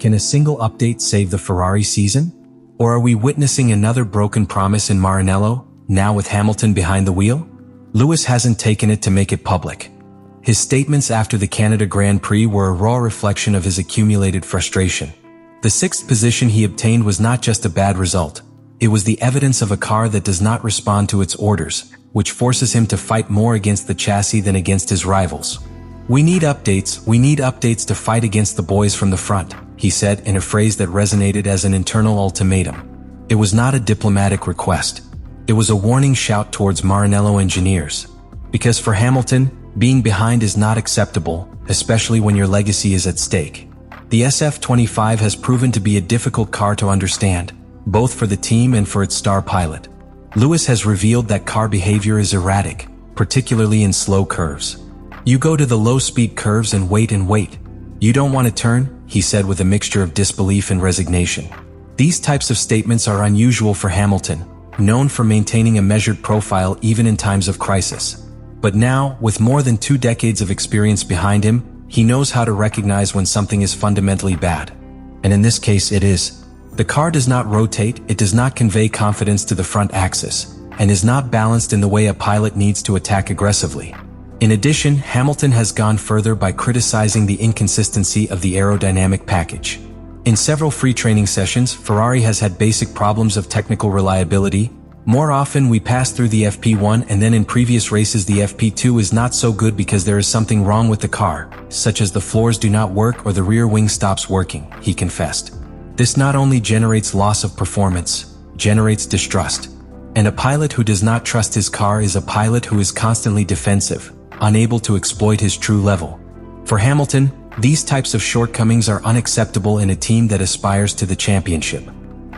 Can a single update save the Ferrari season? Or are we witnessing another broken promise in Maranello, now with Hamilton behind the wheel? Lewis hasn't taken it to make it public. His statements after the Canada Grand Prix were a raw reflection of his accumulated frustration. The sixth position he obtained was not just a bad result. It was the evidence of a car that does not respond to its orders, which forces him to fight more against the chassis than against his rivals. We need updates to fight against the boys from the front, he said in a phrase that resonated as an internal ultimatum. It was not a diplomatic request. It was a warning shout towards Maranello engineers. Because for Hamilton, being behind is not acceptable, especially when your legacy is at stake. The SF25 has proven to be a difficult car to understand, both for the team and for its star pilot. Lewis has revealed that car behavior is erratic, particularly in slow curves. You go to the low-speed curves and wait. You don't want to turn, he said with a mixture of disbelief and resignation. These types of statements are unusual for Hamilton, known for maintaining a measured profile even in times of crisis. But now, with more than 2 decades of experience behind him, he knows how to recognize when something is fundamentally bad. And in this case, it is. The car does not rotate, it does not convey confidence to the front axis, and is not balanced in the way a pilot needs to attack aggressively. In addition, Hamilton has gone further by criticizing the inconsistency of the aerodynamic package. In several free training sessions, Ferrari has had basic problems of technical reliability. More often we pass through the FP1 and then in previous races the FP2 is not so good because there is something wrong with the car, such as the floors do not work or the rear wing stops working, he confessed. This not only generates loss of performance, generates distrust. And a pilot who does not trust his car is a pilot who is constantly defensive, unable to exploit his true level. For Hamilton, these types of shortcomings are unacceptable in a team that aspires to the championship.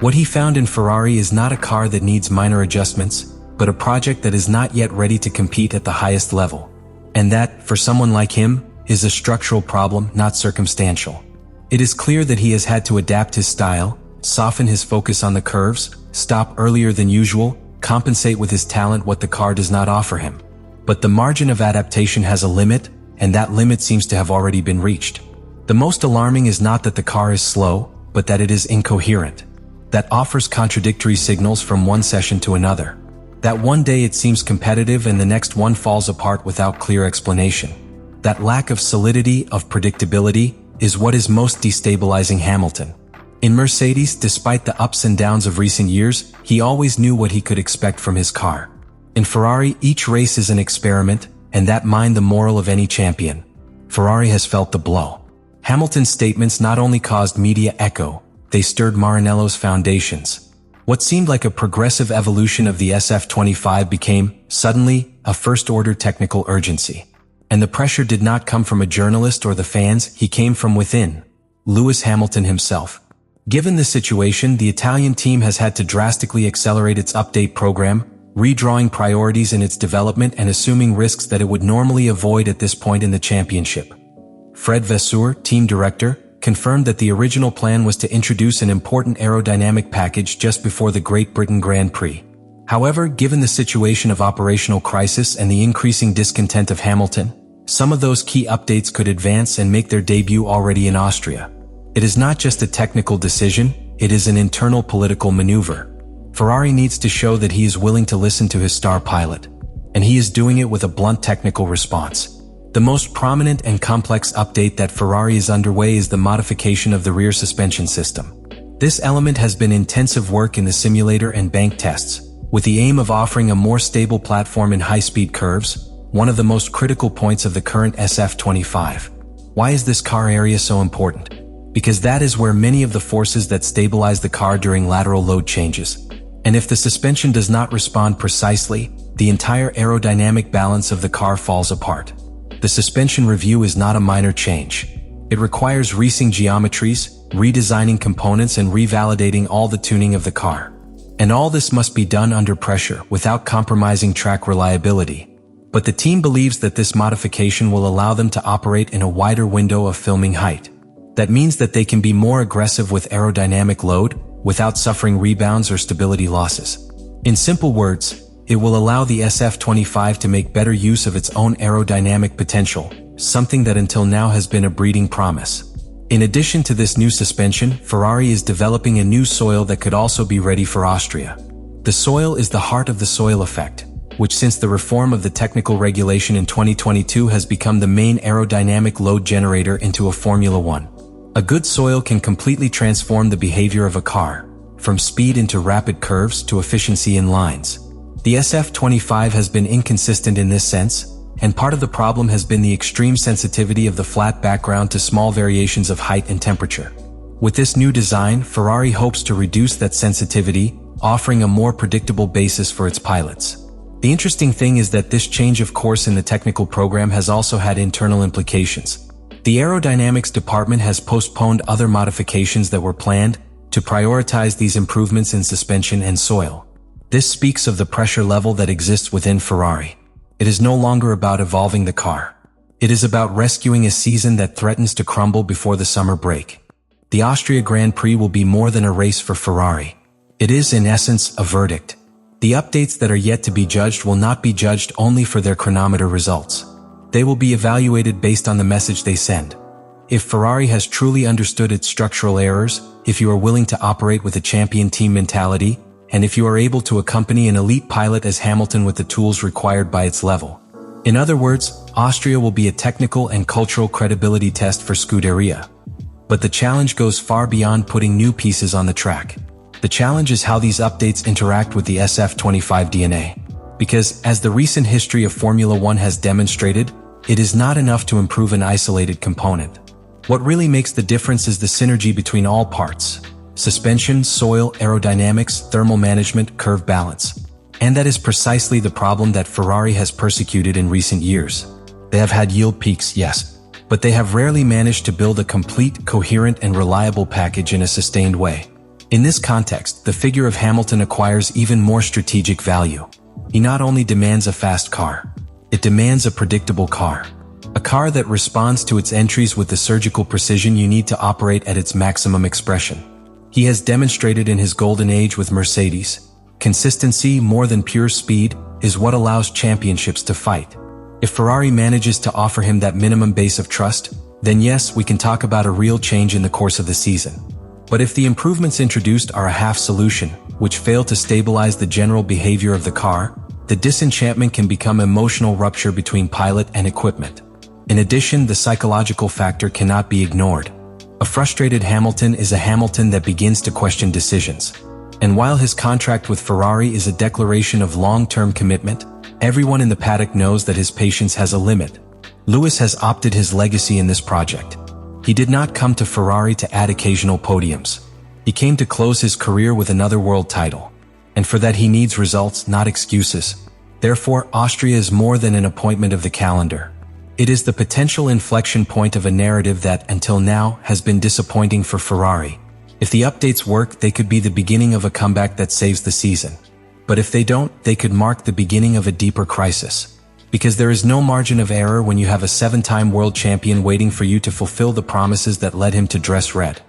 What he found in Ferrari is not a car that needs minor adjustments, but a project that is not yet ready to compete at the highest level. And that, for someone like him, is a structural problem, not circumstantial. It is clear that he has had to adapt his style, soften his focus on the curves, stop earlier than usual, compensate with his talent what the car does not offer him. But the margin of adaptation has a limit, and that limit seems to have already been reached. The most alarming is not that the car is slow, but that it is incoherent. That offers contradictory signals from one session to another. That one day it seems competitive and the next one falls apart without clear explanation. That lack of solidity, of predictability, is what is most destabilizing Hamilton. In Mercedes, despite the ups and downs of recent years, he always knew what he could expect from his car. In Ferrari, each race is an experiment, and that mined the moral of any champion. Ferrari has felt the blow. Hamilton's statements not only caused media echo, they stirred Maranello's foundations. What seemed like a progressive evolution of the SF25 became, suddenly, a first-order technical urgency. And the pressure did not come from a journalist or the fans, he came from within. Lewis Hamilton himself. Given the situation, the Italian team has had to drastically accelerate its update program, redrawing priorities in its development and assuming risks that it would normally avoid at this point in the championship. Fred Vasseur, team director, confirmed that the original plan was to introduce an important aerodynamic package just before the Great Britain Grand Prix. However, given the situation of operational crisis and the increasing discontent of Hamilton, some of those key updates could advance and make their debut already in Austria. It is not just a technical decision, it is an internal political maneuver. Ferrari needs to show that he is willing to listen to his star pilot. And he is doing it with a blunt technical response. The most prominent and complex update that Ferrari is underway is the modification of the rear suspension system. This element has been intensive work in the simulator and bank tests, with the aim of offering a more stable platform in high-speed curves, one of the most critical points of the current SF25. Why is this car area so important? Because that is where many of the forces that stabilize the car during lateral load changes. And if the suspension does not respond precisely, the entire aerodynamic balance of the car falls apart. The suspension review is not a minor change. It requires racing geometries, redesigning components and revalidating all the tuning of the car. And all this must be done under pressure without compromising track reliability. But the team believes that this modification will allow them to operate in a wider window of filming height. That means that they can be more aggressive with aerodynamic load without suffering rebounds or stability losses. In simple words, it will allow the SF25 to make better use of its own aerodynamic potential, something that until now has been a breeding promise. In addition to this new suspension, Ferrari is developing a new soil that could also be ready for Austria. The soil is the heart of the soil effect, which since the reform of the technical regulation in 2022 has become the main aerodynamic load generator into a Formula One. A good soil can completely transform the behavior of a car, from speed into rapid curves to efficiency in lines. The SF25 has been inconsistent in this sense, and part of the problem has been the extreme sensitivity of the flat background to small variations of height and temperature. With this new design, Ferrari hopes to reduce that sensitivity, offering a more predictable basis for its pilots. The interesting thing is that this change of course in the technical program has also had internal implications. The aerodynamics department has postponed other modifications that were planned to prioritize these improvements in suspension and soil. This speaks of the pressure level that exists within Ferrari. It is no longer about evolving the car. It is about rescuing a season that threatens to crumble before the summer break. The Austrian Grand Prix will be more than a race for Ferrari. It is in essence a verdict. The updates that are yet to be judged will not be judged only for their chronometer results. They will be evaluated based on the message they send. If Ferrari has truly understood its structural errors, if you are willing to operate with a champion team mentality, and if you are able to accompany an elite pilot as Hamilton with the tools required by its level. In other words, Austria will be a technical and cultural credibility test for Scuderia. But the challenge goes far beyond putting new pieces on the track. The challenge is how these updates interact with the SF25 DNA. Because, as the recent history of Formula One has demonstrated, it is not enough to improve an isolated component. What really makes the difference is the synergy between all parts: suspension, soil, aerodynamics, thermal management, curve balance. And that is precisely the problem that Ferrari has persecuted in recent years. They have had yield peaks, yes, but they have rarely managed to build a complete, coherent, and reliable package in a sustained way. In this context, the figure of Hamilton acquires even more strategic value. He not only demands a fast car, it demands a predictable car. A car that responds to its entries with the surgical precision you need to operate at its maximum expression. He has demonstrated in his golden age with Mercedes. Consistency, more than pure speed, is what allows championships to fight. If Ferrari manages to offer him that minimum base of trust, then yes, we can talk about a real change in the course of the season. But if the improvements introduced are a half solution, which fail to stabilize the general behavior of the car, the disenchantment can become emotional rupture between pilot and equipment. In addition, the psychological factor cannot be ignored. A frustrated Hamilton is a Hamilton that begins to question decisions. And while his contract with Ferrari is a declaration of long-term commitment, everyone in the paddock knows that his patience has a limit. Lewis has opted his legacy in this project. He did not come to Ferrari to add occasional podiums. He came to close his career with another world title. And for that he needs results, not excuses. Therefore, Austria is more than an appointment of the calendar. It is the potential inflection point of a narrative that, until now, has been disappointing for Ferrari. If the updates work, they could be the beginning of a comeback that saves the season. But if they don't, they could mark the beginning of a deeper crisis. Because there is no margin of error when you have a 7-time world champion waiting for you to fulfill the promises that led him to dress red.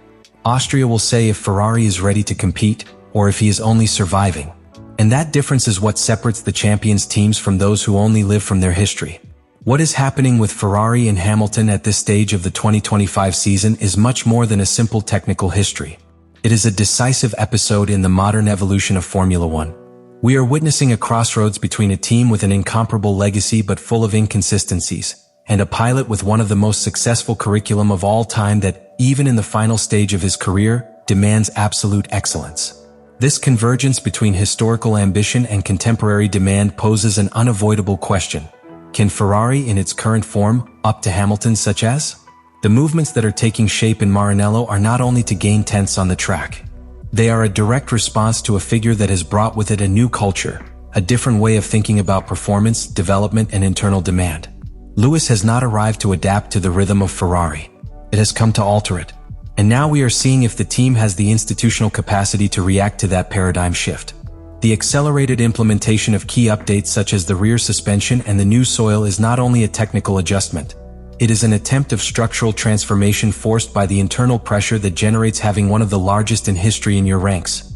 Austria will say if Ferrari is ready to compete, or if he is only surviving. And that difference is what separates the champions' teams from those who only live from their history. What is happening with Ferrari and Hamilton at this stage of the 2025 season is much more than a simple technical history. It is a decisive episode in the modern evolution of Formula One. We are witnessing a crossroads between a team with an incomparable legacy but full of inconsistencies, and a pilot with one of the most successful curriculum of all time that, even in the final stage of his career, demands absolute excellence. This convergence between historical ambition and contemporary demand poses an unavoidable question. Can Ferrari in its current form up to Hamilton, such as? The movements that are taking shape in Maranello are not only to gain tenths on the track. They are a direct response to a figure that has brought with it a new culture, a different way of thinking about performance, development, and internal demand. Lewis has not arrived to adapt to the rhythm of Ferrari. It has come to alter it. And now we are seeing if the team has the institutional capacity to react to that paradigm shift. The accelerated implementation of key updates such as the rear suspension and the new soil is not only a technical adjustment. It is an attempt of structural transformation forced by the internal pressure that generates having one of the largest in history in your ranks.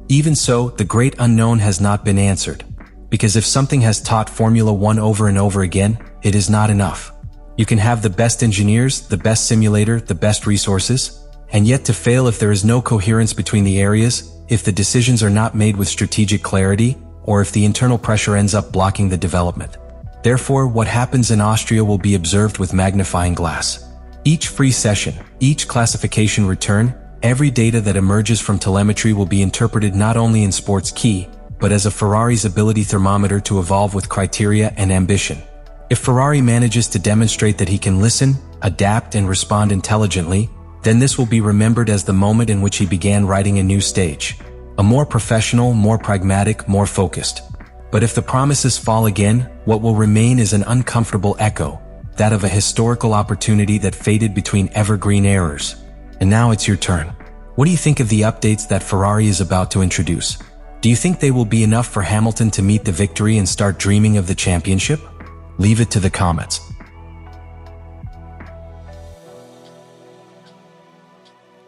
Even so, the great unknown has not been answered. Because if something has taught Formula One over and over again, it is not enough. You can have the best engineers, the best simulator, the best resources, and yet to fail if there is no coherence between the areas, if the decisions are not made with strategic clarity, or if the internal pressure ends up blocking the development. Therefore, what happens in Austria will be observed with magnifying glass. Each free session, each classification return, every data that emerges from telemetry will be interpreted not only in sports key, but as a Ferrari's ability thermometer to evolve with criteria and ambition. If Ferrari manages to demonstrate that he can listen, adapt, and respond intelligently, then this will be remembered as the moment in which he began writing a new stage. A more professional, more pragmatic, more focused. But if the promises fall again, what will remain is an uncomfortable echo, that of a historical opportunity that faded between evergreen errors. And now it's your turn. What do you think of the updates that Ferrari is about to introduce? Do you think they will be enough for Hamilton to meet the victory and start dreaming of the championship? Leave it to the comments.